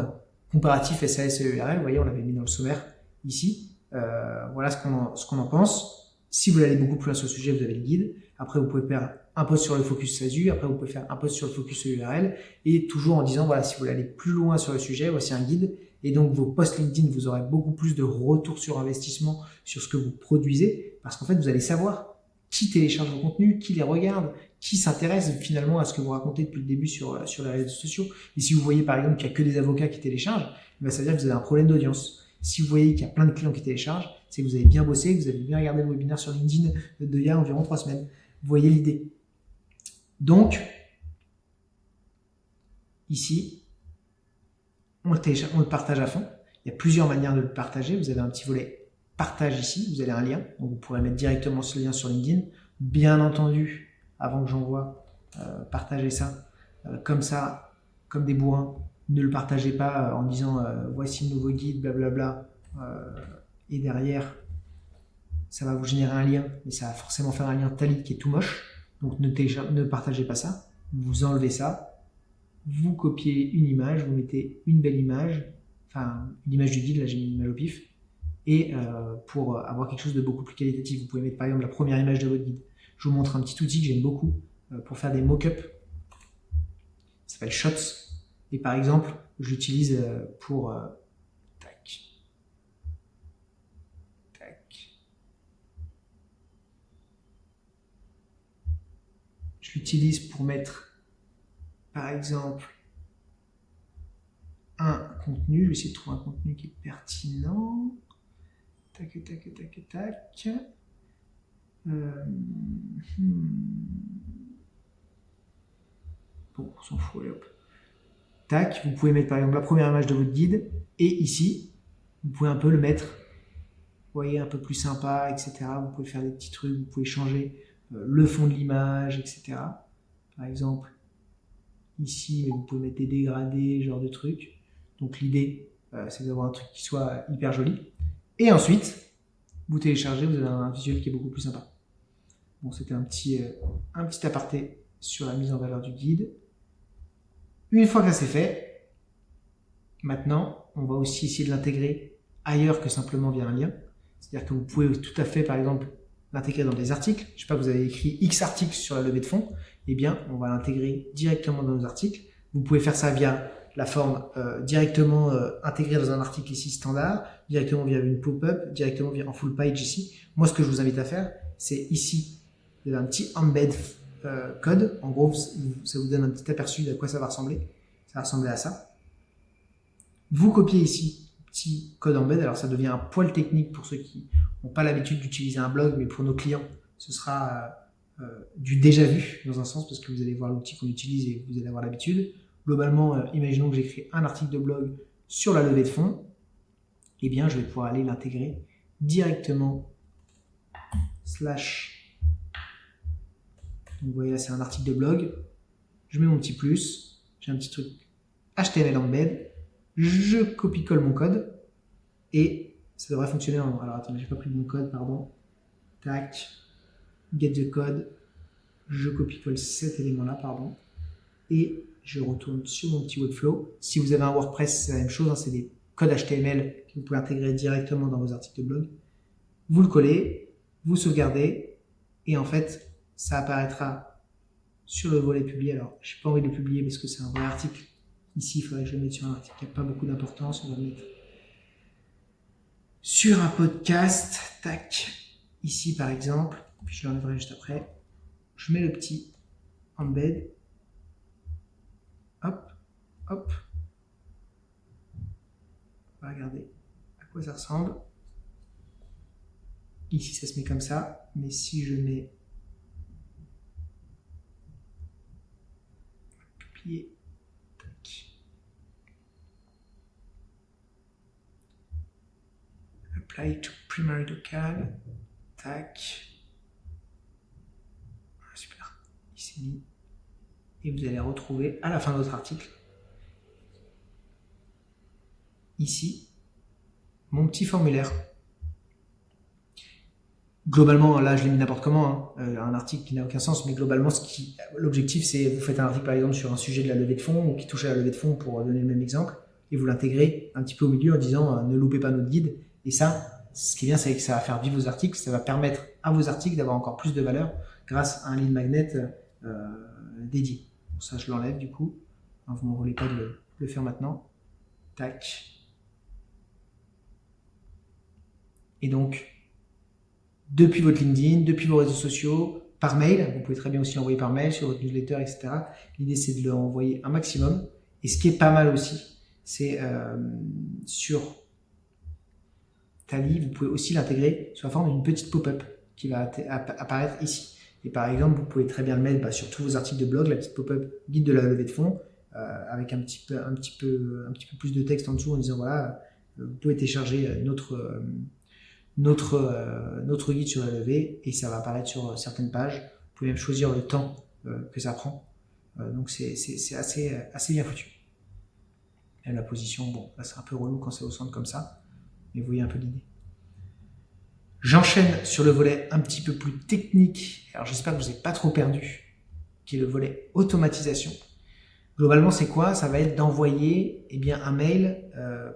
comparatif SAS et URL, vous voyez, on l'avait mis dans le sommaire ici, voilà ce qu'on en pense. Si vous voulez aller beaucoup plus loin sur le sujet, vous avez le guide. Après, vous pouvez faire un post sur le focus SASU, après vous pouvez faire un post sur le focus URL, et toujours en disant, voilà, si vous voulez aller plus loin sur le sujet, voici un guide. Et donc, vos posts LinkedIn, vous aurez beaucoup plus de retours sur investissement sur ce que vous produisez, parce qu'en fait, vous allez savoir qui télécharge vos contenus, qui les regarde, qui s'intéresse finalement à ce que vous racontez depuis le début sur les réseaux sociaux. Et si vous voyez par exemple qu'il n'y a que des avocats qui téléchargent, ça veut dire que vous avez un problème d'audience. Si vous voyez qu'il y a plein de clients qui téléchargent, c'est que vous avez bien bossé, que vous avez bien regardé le webinaire sur LinkedIn d'il y a environ 3 semaines. Vous voyez l'idée. Donc, ici, on le partage à fond. Il y a plusieurs manières de le partager. Vous avez un petit volet partage ici. Vous avez un lien. Donc vous pourrez mettre directement ce lien sur LinkedIn. Bien entendu, avant que j'envoie, partagez ça. Comme ça, comme des bourrins. Ne le partagez pas en disant voici le nouveau guide, blablabla. Et derrière, ça va vous générer un lien. Mais ça va forcément faire un lien Talit qui est tout moche. Donc ne partagez pas ça. Vous enlevez ça. Vous copiez une image, vous mettez une belle image, enfin une image du guide, là j'ai mis une image au pif, et pour avoir quelque chose de beaucoup plus qualitatif, vous pouvez mettre par exemple la première image de votre guide. Je vous montre un petit outil que j'aime beaucoup pour faire des mock-ups, ça s'appelle Shots, et par exemple je l'utilise pour je l'utilise pour mettre par exemple un contenu, je vais essayer de trouver un contenu qui est pertinent. Tac, tac, tac, tac. Bon, on s'en fout, allez hop. Tac, vous pouvez mettre par exemple la première image de votre guide, et ici, vous pouvez un peu le mettre, vous voyez, un peu plus sympa, etc. Vous pouvez faire des petits trucs, vous pouvez changer le fond de l'image, etc. Par exemple, ici, vous pouvez mettre des dégradés, ce genre de trucs. Donc l'idée, c'est d'avoir un truc qui soit hyper joli. Et ensuite, vous téléchargez, vous avez un visuel qui est beaucoup plus sympa. Bon, c'était un petit aparté sur la mise en valeur du guide. Une fois que ça c'est fait, Maintenant, on va aussi essayer de l'intégrer ailleurs que simplement via un lien. C'est-à-dire que vous pouvez tout à fait, par exemple, l'intégrer dans des articles. Je sais pas, vous avez écrit X articles sur la levée de fonds. Eh bien, on va l'intégrer directement dans nos articles. Vous pouvez faire ça via la forme directement intégrée dans un article ici standard, directement via une pop-up, directement via en full page ici. Moi, ce que je vous invite à faire, c'est ici, vous avez un petit embed code. En gros, ça vous donne un petit aperçu de à quoi ça va ressembler. Ça va ressembler à ça. Vous copiez ici, petit code embed. Alors, ça devient un poil technique pour ceux qui n'ont pas l'habitude d'utiliser un blog, mais pour nos clients, ce sera du déjà vu dans un sens, parce que vous allez voir l'outil qu'on utilise et vous allez avoir l'habitude. Globalement, imaginons que j'écris un article de blog sur la levée de fonds, eh bien, je vais pouvoir aller l'intégrer directement slash. Donc, vous voyez là, c'est un article de blog. Je mets mon petit plus, j'ai un petit truc HTML embed, je copie-colle mon code et ça devrait fonctionner. Alors, attendez, j'ai pas pris mon code, pardon. Tac, get the code, je copie-colle cet élément-là, pardon, et je retourne sur mon petit Webflow. Si vous avez un WordPress, c'est la même chose, hein, c'est des codes HTML que vous pouvez intégrer directement dans vos articles de blog. Vous le collez, vous sauvegardez, et en fait, ça apparaîtra sur le volet publié. Alors, je n'ai pas envie de le publier parce que c'est un vrai article. Ici, il faudrait que je le mette sur un article qui n'a pas beaucoup d'importance. On va le mettre sur un podcast. Tac. Ici, par exemple, puis je l'enlèverai juste après. Je mets le petit embed. Hop, hop. On va regarder à quoi ça ressemble. Ici, ça se met comme ça. Mais si je mets copier, tac. Apply to primary local, tac. Ah, super, il s'est mis. Et vous allez retrouver à la fin de votre article, ici, mon petit formulaire. Globalement, là, je l'ai mis n'importe comment, hein, un article qui n'a aucun sens, mais globalement, l'objectif, c'est vous faites un article, par exemple, sur un sujet de la levée de fonds ou qui touche à la levée de fonds, pour donner le même exemple, et vous l'intégrez un petit peu au milieu en disant ne loupez pas notre guide. Et ça, ce qui est bien, c'est que ça va faire vivre vos articles, ça va permettre à vos articles d'avoir encore plus de valeur grâce à un lead magnet dédié. Bon, ça, je l'enlève du coup. Alors, vous ne m'envolez pas de le faire maintenant. Tac. Et donc, depuis votre LinkedIn, depuis vos réseaux sociaux, par mail, vous pouvez très bien aussi l'envoyer par mail, sur votre newsletter, etc. L'idée, c'est de l'envoyer un maximum. Et ce qui est pas mal aussi, c'est sur Tally, vous pouvez aussi l'intégrer sous la forme d'une petite pop-up qui va apparaître ici. Et par exemple, vous pouvez très bien le mettre sur tous vos articles de blog, la petite pop-up guide de la levée de fonds, avec un petit peu plus de texte en dessous en disant voilà, vous pouvez télécharger notre guide sur la levée, et ça va apparaître sur certaines pages. Vous pouvez même choisir le temps que ça prend. Donc c'est assez bien foutu. Et la position, bon, là c'est un peu relou quand c'est au centre comme ça, mais vous voyez un peu l'idée. J'enchaîne sur le volet un petit peu plus technique. Alors j'espère que vous n'êtes pas trop perdu, qui est le volet automatisation. Globalement, c'est quoi? Ça va être d'envoyer un mail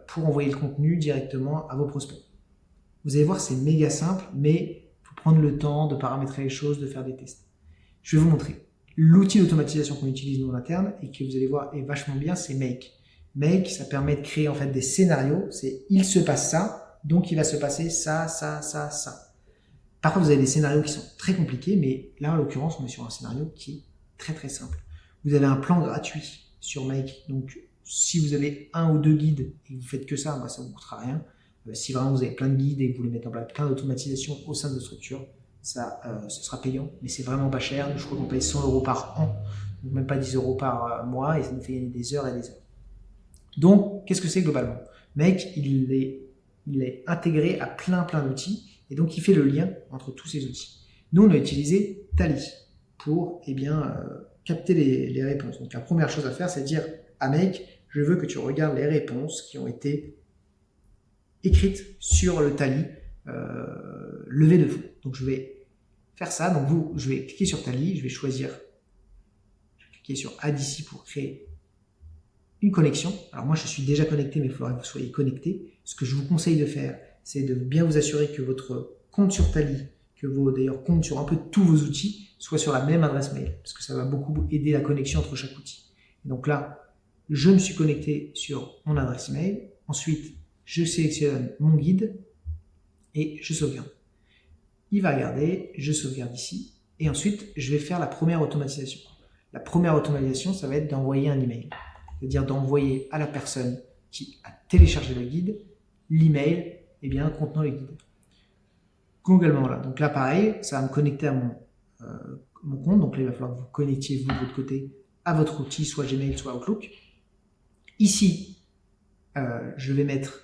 pour envoyer le contenu directement à vos prospects. Vous allez voir, c'est méga simple, mais il faut prendre le temps de paramétrer les choses, de faire des tests. Je vais vous montrer. L'outil d'automatisation qu'on utilise nous en interne et que vous allez voir est vachement bien, c'est Make. Make, ça permet de créer en fait des scénarios. C'est il se passe ça, donc il va se passer ça, ça, ça, ça. Par contre, vous avez des scénarios qui sont très compliqués, mais là, en l'occurrence, on est sur un scénario qui est très très simple. Vous avez un plan gratuit sur Make. Donc, si vous avez un ou deux guides et que vous faites que ça, ça ne vous coûtera rien. Si vraiment vous avez plein de guides et que vous voulez mettre en place plein d'automatisation au sein de votre structure, ça, ce sera payant, mais c'est vraiment pas cher. Je crois qu'on paye 100 € par an, donc même pas 10 € par mois, et ça nous fait gagner des heures et des heures. Donc, qu'est-ce que c'est globalement? Make, il est intégré à plein d'outils, et donc il fait le lien entre tous ces outils. Nous, on a utilisé Tally pour capter les réponses. Donc la première chose à faire, c'est de dire à Make, je veux que tu regardes les réponses qui ont été écrites sur le Tally levée de fonds. Donc je vais faire ça. Donc je vais cliquer sur Tally, je vais cliquer sur Add ici pour créer une connexion. Alors moi, je suis déjà connecté, mais il faudra que vous soyez connecté. Ce que je vous conseille de faire, c'est de bien vous assurer que votre compte sur Tally, que vos d'ailleurs comptes sur un peu tous vos outils, soient sur la même adresse mail, parce que ça va beaucoup aider la connexion entre chaque outil. Et donc là, je me suis connecté sur mon adresse email. Ensuite, je sélectionne mon guide et je sauvegarde. Il va regarder, je sauvegarde ici, et ensuite, je vais faire la première automatisation. La première automatisation, ça va être d'envoyer un email. C'est-à-dire d'envoyer à la personne qui a téléchargé le guide l'email contenant le guide. Globalement là. Donc là, pareil, ça va me connecter à mon compte. Donc là, il va falloir que vous connectiez, vous, de votre côté, à votre outil, soit Gmail, soit Outlook. Ici, je vais mettre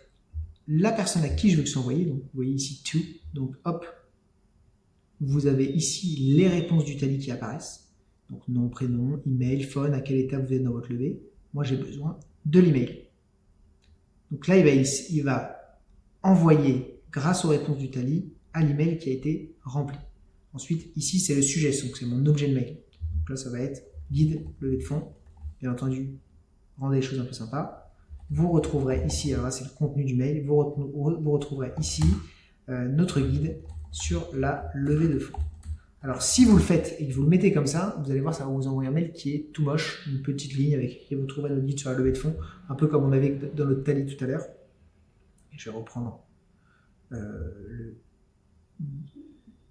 la personne à qui je veux que ce soit envoyé. Donc, vous voyez ici, to. Donc, hop, vous avez ici les réponses du Tally qui apparaissent. Donc, nom, prénom, email, phone, à quelle étape vous êtes dans votre levée. Moi, j'ai besoin de l'email. Donc là, il va envoyer, grâce aux réponses du Tally, à l'email qui a été rempli. Ensuite, ici, c'est le sujet, donc c'est mon objet de mail. Donc là, ça va être guide, levée de fonds. Bien entendu, rendez les choses un peu sympas. Vous retrouverez ici, alors là, c'est le contenu du mail, vous retrouverez ici notre guide sur la levée de fonds. Alors, si vous le faites et que vous le mettez comme ça, vous allez voir, ça va vous envoyer un mail qui est tout moche, une petite ligne avec, et vous trouverez notre guide sur la levée de fonds, un peu comme on avait dans notre Tally tout à l'heure. Je vais reprendre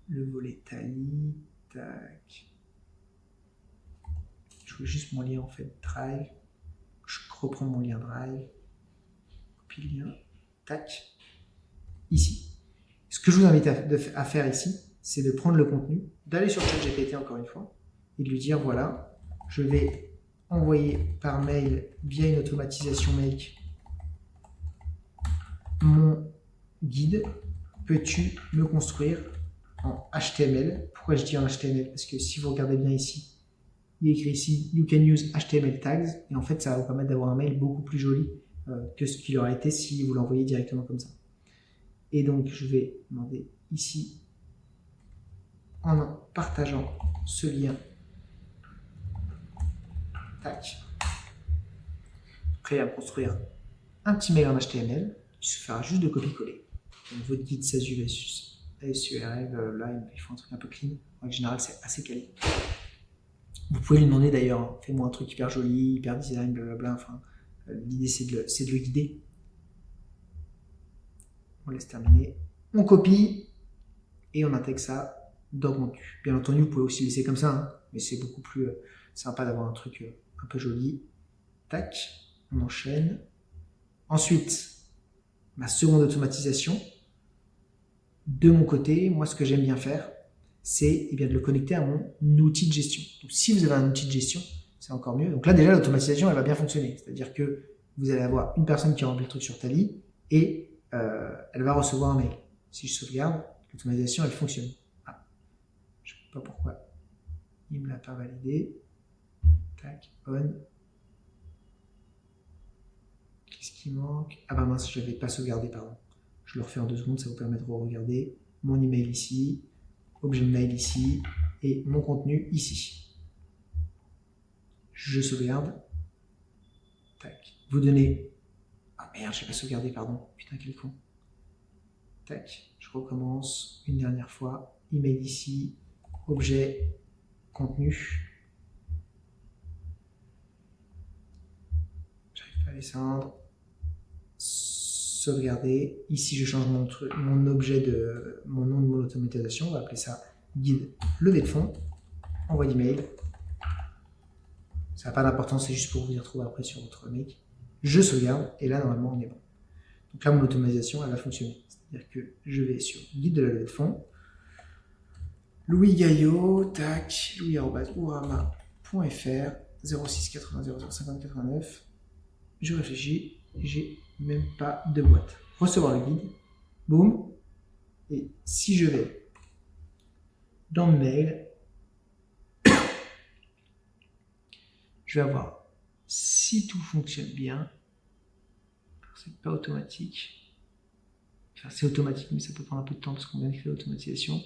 le volet Tally. Tac. Je veux juste mon lien en fait Drive. Je reprends mon lien Drive. Copie le lien. Tac. Ici. Ce que je vous invite à faire ici, c'est de prendre le contenu, d'aller sur ChatGPT encore une fois, et de lui dire voilà, je vais envoyer par mail via une automatisation Make mon guide. Peux-tu me construire en HTML? Pourquoi je dis en HTML? Parce que si vous regardez bien ici, il est écrit ici You can use HTML tags, et en fait ça va vous permettre d'avoir un mail beaucoup plus joli que ce qu'il aurait été si vous l'envoyez directement comme ça. Et donc je vais demander ici, en partageant ce lien, tac, prêt à construire un petit mail en HTML. Il suffira juste de copier-coller. Votre guide SASU, SURL, là il faut un truc un peu clean. En général c'est assez quali. Vous pouvez lui demander d'ailleurs, hein, fais-moi un truc hyper joli, hyper design, blablabla. Enfin, l'idée c'est de le guider. On laisse terminer. On copie et on intègre ça dans le contenu. Bien entendu, vous pouvez aussi laisser comme ça, hein, mais c'est beaucoup plus sympa d'avoir un truc un peu joli. Tac, on enchaîne. Ensuite, ma seconde automatisation. De mon côté, moi ce que j'aime bien faire, c'est de le connecter à mon outil de gestion. Donc si vous avez un outil de gestion, c'est encore mieux. Donc là déjà l'automatisation elle va bien fonctionner. C'est-à-dire que vous allez avoir une personne qui remplit le truc sur Tally et elle va recevoir un mail. Si je sauvegarde, l'automatisation elle fonctionne. Ah, je ne sais pas pourquoi. Il ne me l'a pas validé. Tac, on. Qu'est-ce qui manque? Ah bah mince, je n'avais pas sauvegardé, pardon. Je le refais en 2 secondes, ça vous permet de regarder mon email ici, objet de mail ici, et mon contenu ici. Je sauvegarde. Tac. Vous donnez... Ah merde, j'ai pas sauvegardé, pardon. Putain, quel con. Tac. Je recommence une dernière fois. Email ici, objet, contenu. J'arrive pas à descendre. Sauvegarder. Ici, je change mon objet mon nom de mon automatisation. On va appeler ça guide levée de fonds. Envoi d'email. Ça n'a pas d'importance, c'est juste pour vous y retrouver après sur votre make. Je sauvegarde et là, normalement, on est bon. Donc là, mon automatisation, elle va fonctionner. C'est-à-dire que je vais sur guide de la levée de fonds. Louis Gaillot, tac, louis@ourama.fr 06 80 00 50 89. Je réfléchis, j'ai même pas de boîte. Recevoir le guide, boum. Et si je vais dans le mail, je vais avoir, si tout fonctionne bien, c'est pas automatique. Enfin, c'est automatique, mais ça peut prendre un peu de temps parce qu'on vient de créer l'automatisation.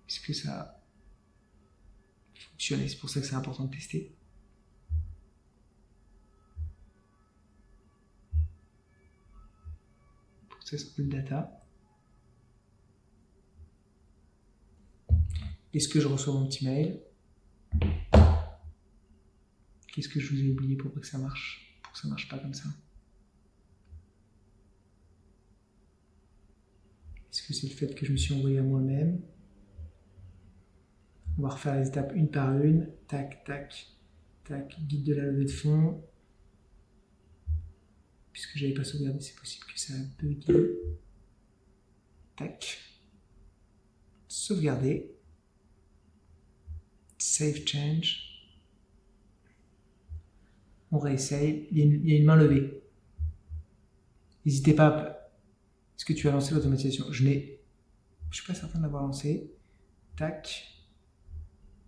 Est-ce que ça fonctionner. C'est pour ça que c'est important de tester. Process all data. Est-ce que je reçois mon petit mail? Qu'est-ce que je vous ai oublié pour que ça marche? Pour que ça marche pas comme ça. Est-ce que c'est le fait que je me suis envoyé à moi-même? On va refaire les étapes une par une. Tac, tac, tac. Guide de la levée de fonds. Puisque je n'avais pas sauvegardé, c'est possible que ça a bugué. Tac. Sauvegarder. Save change. On réessaye. Il y a une main levée. N'hésitez pas. Est-ce que tu as lancé l'automatisation? Je ne suis pas certain de l'avoir lancé. Tac.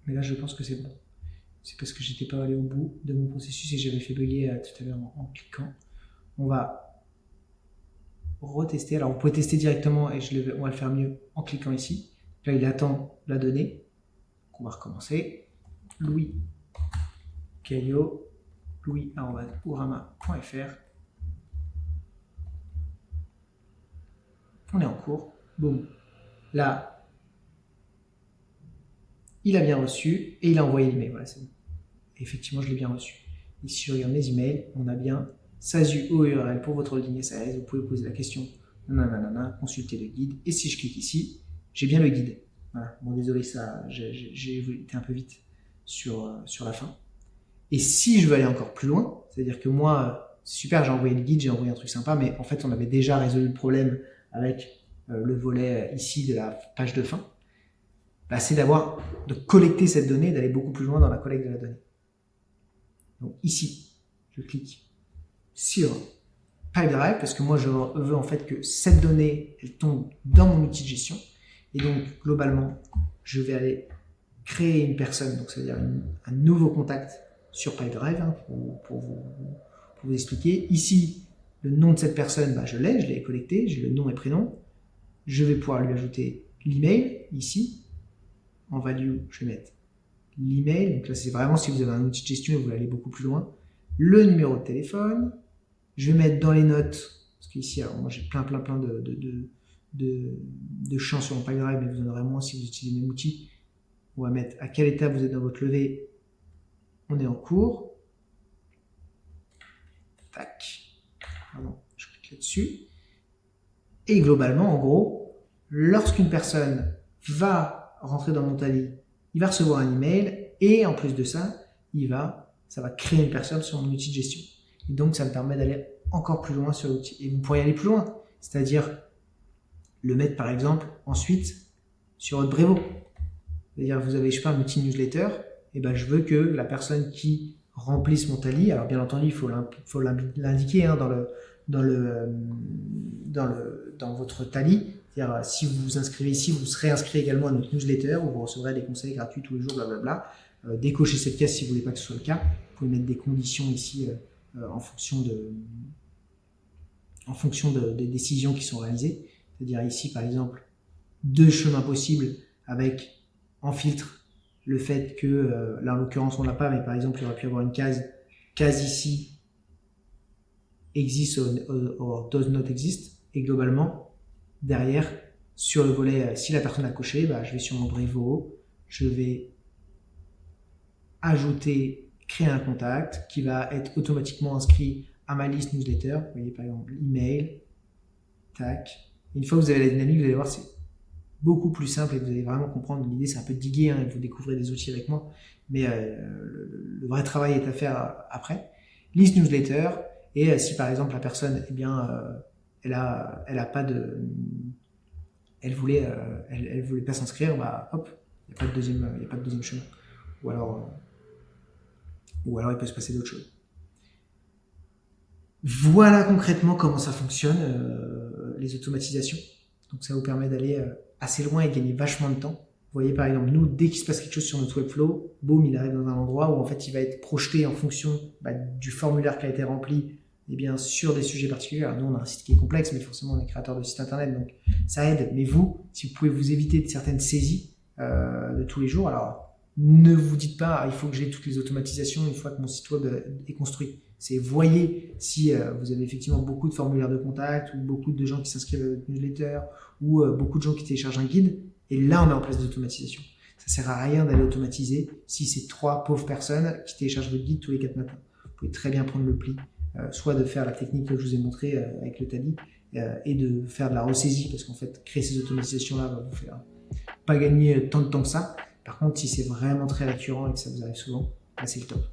Mais là, je pense que c'est bon. C'est parce que j'étais pas allé au bout de mon processus et j'avais fait bugger tout à l'heure en cliquant. On va retester. Alors, vous pouvez tester directement et on va le faire mieux en cliquant ici. Là, il attend la donnée. Donc, on va recommencer. Louis Caillot, louis@ourama.fr. On est en cours. Boum. Là, il a bien reçu et il a envoyé l'email. Voilà, c'est bon. Effectivement, je l'ai bien reçu. Ici, je regarde mes emails. On a bien SASU URL pour votre holding SAS. Vous pouvez poser la question. Nanana, consulter le guide. Et si je clique ici, j'ai bien le guide. Voilà. Bon, désolé, ça, j'ai été un peu vite sur la fin. Et si je veux aller encore plus loin, c'est-à-dire que moi, super, j'ai envoyé le guide, j'ai envoyé un truc sympa, mais en fait, on avait déjà résolu le problème avec le volet ici de la page de fin. Bah, c'est de collecter cette donnée, d'aller beaucoup plus loin dans la collecte de la donnée. Donc ici, je clique sur Pipedrive parce que moi, je veux en fait que cette donnée, elle tombe dans mon outil de gestion. Et donc, globalement, je vais aller créer une personne, donc ça veut dire un nouveau contact sur Pipedrive pour vous expliquer. Ici, le nom de cette personne, bah, je l'ai collecté, j'ai le nom et prénom. Je vais pouvoir lui ajouter l'email ici. En value, je vais mettre l'email. Donc là, c'est vraiment si vous avez un outil de gestion et vous voulez aller beaucoup plus loin. Le numéro de téléphone. Je vais mettre dans les notes, parce qu'ici, alors moi j'ai plein de champs sur mon Pipedrive, mais vous en aurez moins si vous utilisez le même outil. On va mettre à quelle étape vous êtes dans votre levée. On est en cours. Tac. Pardon, je clique là-dessus. Et globalement, en gros, lorsqu'une personne va rentrer dans mon tally, il va recevoir un email et en plus de ça, ça va créer une personne sur mon outil de gestion. Et donc, ça me permet d'aller encore plus loin sur l'outil. Et vous pourriez aller plus loin, c'est-à-dire le mettre par exemple ensuite sur votre Brevo. C'est-à-dire, vous avez, je sais pas, un outil newsletter, et ben je veux que la personne qui remplisse mon tally, alors bien entendu, il faut l'indiquer hein, dans votre tally. C'est-à-dire, si vous vous inscrivez ici, vous serez inscrit également à notre newsletter où vous recevrez des conseils gratuits tous les jours, blablabla. Décochez cette case si vous voulez pas que ce soit le cas. Vous pouvez mettre des conditions ici en fonction des décisions qui sont réalisées. C'est-à-dire ici, par exemple, 2 chemins possibles avec en filtre le fait que, là en l'occurrence on l'a pas, mais par exemple il aurait pu y avoir une case ici exist or does not exist, et globalement derrière sur le volet si la personne a coché, bah, je vais sur mon Brevo, je vais créer un contact qui va être automatiquement inscrit à ma liste newsletter. Vous voyez par exemple email, tac. Une fois que vous avez la dynamique, vous allez voir c'est beaucoup plus simple et vous allez vraiment comprendre. L'idée c'est un peu de diguer hein, et vous découvrez des outils avec moi, mais le vrai travail est à faire après. Liste newsletter, et si par exemple la personne, eh bien, elle voulait pas s'inscrire, bah hop, il n'y a pas de deuxième chemin. Ou alors il peut se passer d'autres choses. Voilà concrètement comment ça fonctionne, les automatisations. Donc ça vous permet d'aller assez loin et gagner vachement de temps. Vous voyez par exemple, nous, dès qu'il se passe quelque chose sur notre Webflow, boum, il arrive dans un endroit où en fait il va être projeté en fonction du formulaire qui a été rempli, et bien sur des sujets particuliers. Alors, nous, on a un site qui est complexe, mais forcément on est créateur de site internet, donc ça aide. Mais vous, si vous pouvez vous éviter de certaines saisies de tous les jours, alors Ne vous dites pas, ah, il faut que j'ai toutes les automatisations une fois que mon site web est construit. C'est voyez si vous avez effectivement beaucoup de formulaires de contact ou beaucoup de gens qui s'inscrivent à votre newsletter ou beaucoup de gens qui téléchargent un guide. Et là, on met en place l'automatisation. Ça sert à rien d'aller automatiser si c'est 3 pauvres personnes qui téléchargent votre guide tous les 4 matins. Vous pouvez très bien prendre le pli, soit de faire la technique que je vous ai montrée avec le Tally et de faire de la ressaisie, parce qu'en fait, créer ces automatisations-là va vous faire pas gagner tant de temps que ça. Par contre, si c'est vraiment très récurrent et que ça vous arrive souvent, là c'est le top.